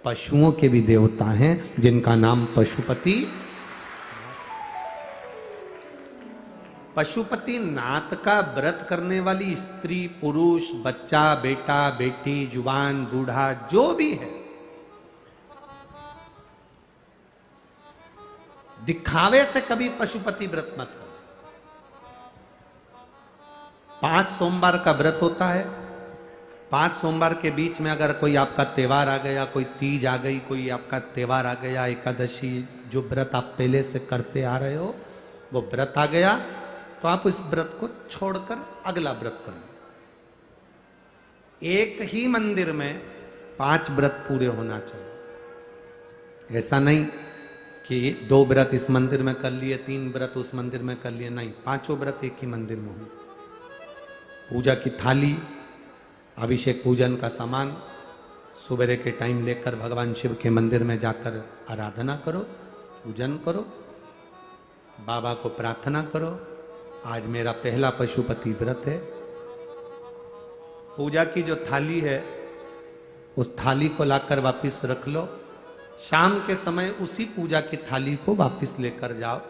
पशुओं के भी देवता हैं जिनका नाम पशुपति। पशुपति नाथ का व्रत करने वाली स्त्री पुरुष बच्चा बेटा बेटी जुबान बूढ़ा जो भी है, दिखावे से कभी पशुपति व्रत मत करो। 5 सोमवार का व्रत होता है। 5 सोमवार के बीच में अगर कोई आपका त्योहार आ गया, कोई तीज आ गई, कोई आपका त्योहार आ गया, एकादशी, जो व्रत आप पहले से करते आ रहे हो वो व्रत आ गया, तो आप इस व्रत को छोड़कर अगला व्रत करो। एक ही मंदिर में 5 व्रत पूरे होना चाहिए। ऐसा नहीं कि 2 व्रत इस मंदिर में कर लिए, 3 व्रत उस मंदिर में कर लिए, नहीं, 5 व्रत एक ही मंदिर में हो। पूजा की थाली, अभिषेक पूजन का सामान सुबह के टाइम लेकर भगवान शिव के मंदिर में जाकर आराधना करो, पूजन करो, बाबा को प्रार्थना करो, आज मेरा पहला पशुपति व्रत है। पूजा की जो थाली है उस थाली को लाकर वापस रख लो। शाम के समय उसी पूजा की थाली को वापस लेकर जाओ।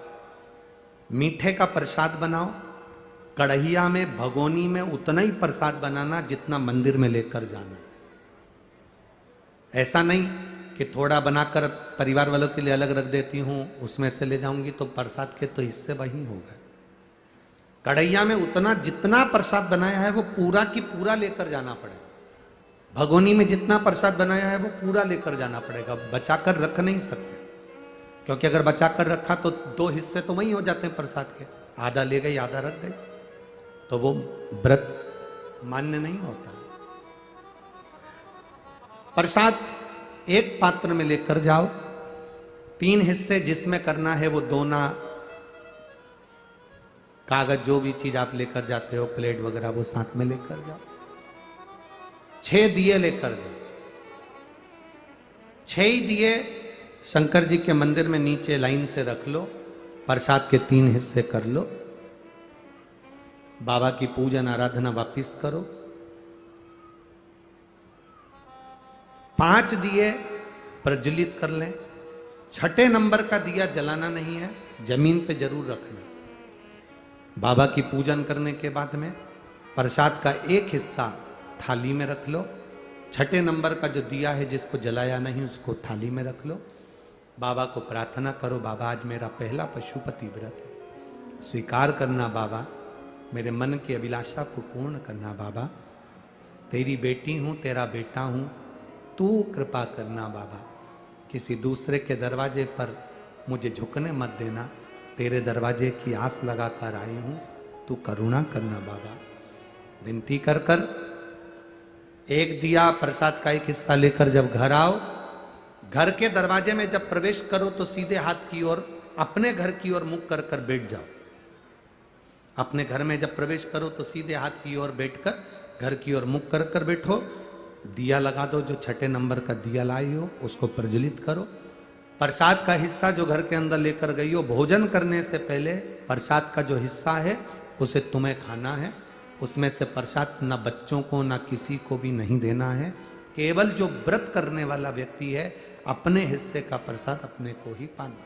मीठे का प्रसाद बनाओ। कढ़ैया में, भगोनी में उतना ही प्रसाद बनाना जितना मंदिर में लेकर जाना। ऐसा नहीं कि थोड़ा बनाकर परिवार वालों के लिए अलग रख देती हूं, उसमें से ले जाऊंगी तो प्रसाद के तो हिस्से वही हो गए। कढ़ैया में उतना जितना प्रसाद बनाया है वो पूरा की पूरा लेकर जाना पड़ेगा। भगोनी में जितना प्रसाद बनाया है वो पूरा लेकर जाना पड़ेगा, बचाकर रख नहीं सकते, क्योंकि अगर बचाकर रखा तो 2 हिस्से तो वही हो जाते हैं प्रसाद के, आधा ले गई आधा रख गई, तो वो व्रत मान्य नहीं होता। प्रसाद एक पात्र में लेकर जाओ। 3 हिस्से जिसमें करना है वो दोना, कागज, जो भी चीज आप लेकर जाते हो, प्लेट वगैरह, वो साथ में लेकर जाओ। 6 दिए लेकर जाओ। 6 ही दिए शंकर जी के मंदिर में नीचे लाइन से रख लो। प्रसाद के 3 हिस्से कर लो। बाबा की पूजन आराधना वापिस करो। 5 दिए प्रज्वलित कर लें। 6ठे नंबर का दिया जलाना नहीं है, जमीन पे जरूर रखना। बाबा की पूजन करने के बाद में प्रसाद का एक हिस्सा थाली में रख लो। 6ठे नंबर का जो दिया है जिसको जलाया नहीं उसको थाली में रख लो। बाबा को प्रार्थना करो, बाबा आज मेरा पहला पशुपति व्रत है, स्वीकार करना बाबा, मेरे मन की अभिलाषा को पूर्ण करना बाबा, तेरी बेटी हूँ, तेरा बेटा हूँ, तू कृपा करना बाबा, किसी दूसरे के दरवाजे पर मुझे झुकने मत देना, तेरे दरवाजे की आस लगा कर आई हूँ, तू करुणा करना बाबा। विनती कर कर एक दिया प्रसाद का एक हिस्सा लेकर जब घर आओ, घर के दरवाजे में जब प्रवेश करो तो सीधे हाथ की ओर, अपने घर की ओर मुख कर कर बैठ जाओ। अपने घर में जब प्रवेश करो तो सीधे हाथ की ओर बैठकर घर की ओर मुख कर कर बैठो। दिया लगा दो, जो 6ठे नंबर का दिया लाई हो उसको प्रज्वलित करो। प्रसाद का हिस्सा जो घर के अंदर लेकर गई हो, भोजन करने से पहले प्रसाद का जो हिस्सा है उसे तुम्हें खाना है। उसमें से प्रसाद ना बच्चों को ना किसी को भी नहीं देना है। केवल जो व्रत करने वाला व्यक्ति है अपने हिस्से का प्रसाद अपने को ही पाना।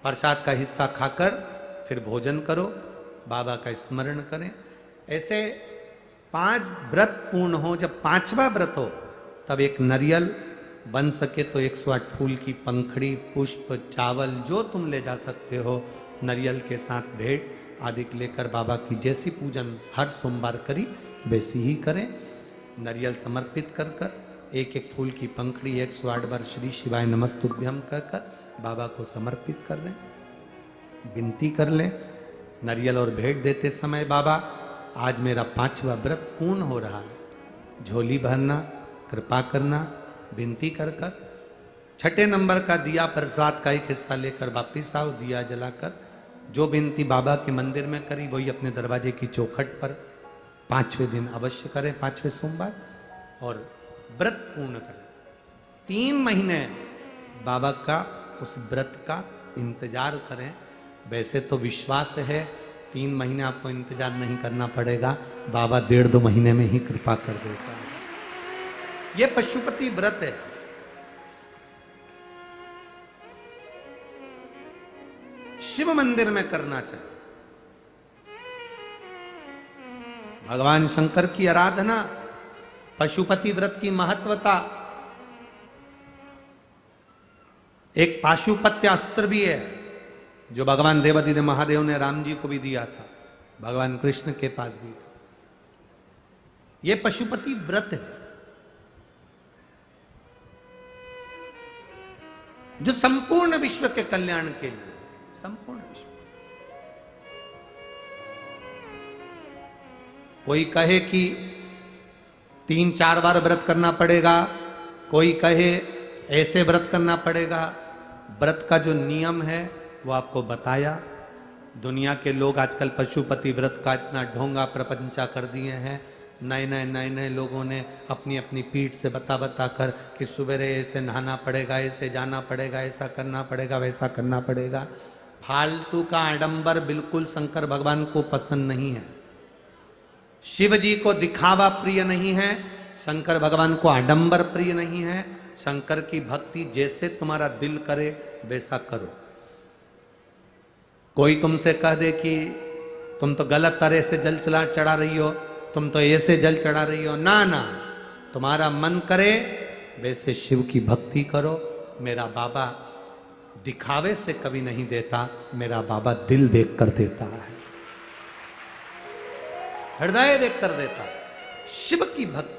प्रसाद का हिस्सा खाकर फिर भोजन करो, बाबा का स्मरण करें। ऐसे 5 व्रत पूर्ण हो। जब 5वां व्रत हो तब एक नारियल, बन सके तो 108 फूल की पंखड़ी, पुष्प, चावल जो तुम ले जा सकते हो, नारियल के साथ भेंट आदि लेकर बाबा की जैसी पूजन हर सोमवार करी वैसी ही करें। नारियल समर्पित कर कर एक एक फूल की पंखड़ी 108 बार श्री शिवाय नमस्तुभ्यम कहकर बाबा को समर्पित कर दें। विनती कर लें नारियल और भेंट देते समय, बाबा आज मेरा 5वां व्रत पूर्ण हो रहा है, झोली भरना, कृपा करना, विनती कर कर। 6ठे नंबर का दिया प्रसाद का एक हिस्सा लेकर वापिस आओ। दिया जलाकर जो विनती बाबा के मंदिर में करी वही अपने दरवाजे की चौखट पर 5वें दिन अवश्य करें, 5वें सोमवार, और व्रत पूर्ण करें। 3 महीने बाबा का उस व्रत का इंतजार करें। वैसे तो विश्वास है 3 महीने आपको इंतजार नहीं करना पड़ेगा, बाबा 1.5-2 महीने में ही कृपा कर देता है। ये पशुपति व्रत है। शिव मंदिर में करना चाहिए। भगवान शंकर की आराधना, पशुपति व्रत की महत्वता, एक पाशुपत्य अस्त्र भी है जो भगवान देवादिदेव महादेव ने राम जी को भी दिया था, भगवान कृष्ण के पास भी था। यह पशुपति व्रत है जो संपूर्ण विश्व के कल्याण के लिए, संपूर्ण विश्व। कोई कहे कि 3-4 बार व्रत करना पड़ेगा, कोई कहे ऐसे व्रत करना पड़ेगा। व्रत का जो नियम है वो आपको बताया। दुनिया के लोग आजकल पशुपति व्रत का इतना ढोंगा प्रपंचा कर दिए हैं। नए नए लोगों ने अपनी अपनी पीठ से बता कर कि सुबह ऐसे नहाना पड़ेगा, ऐसे जाना पड़ेगा, ऐसा करना पड़ेगा, वैसा करना पड़ेगा। फालतू का आडंबर बिल्कुल शंकर भगवान को पसंद नहीं है। शिव जी को दिखावा प्रिय नहीं है, शंकर भगवान को आडंबर प्रिय नहीं है। शंकर की भक्ति जैसे तुम्हारा दिल करे वैसा करो। कोई तुमसे कह दे कि तुम तो गलत तरह से जल चढ़ा रही हो, तुम तो ऐसे जल चढ़ा रही हो, ना ना, तुम्हारा मन करे वैसे शिव की भक्ति करो। मेरा बाबा दिखावे से कभी नहीं देता, मेरा बाबा दिल देख कर देता है, हृदय देख कर देता है। शिव की भक्ति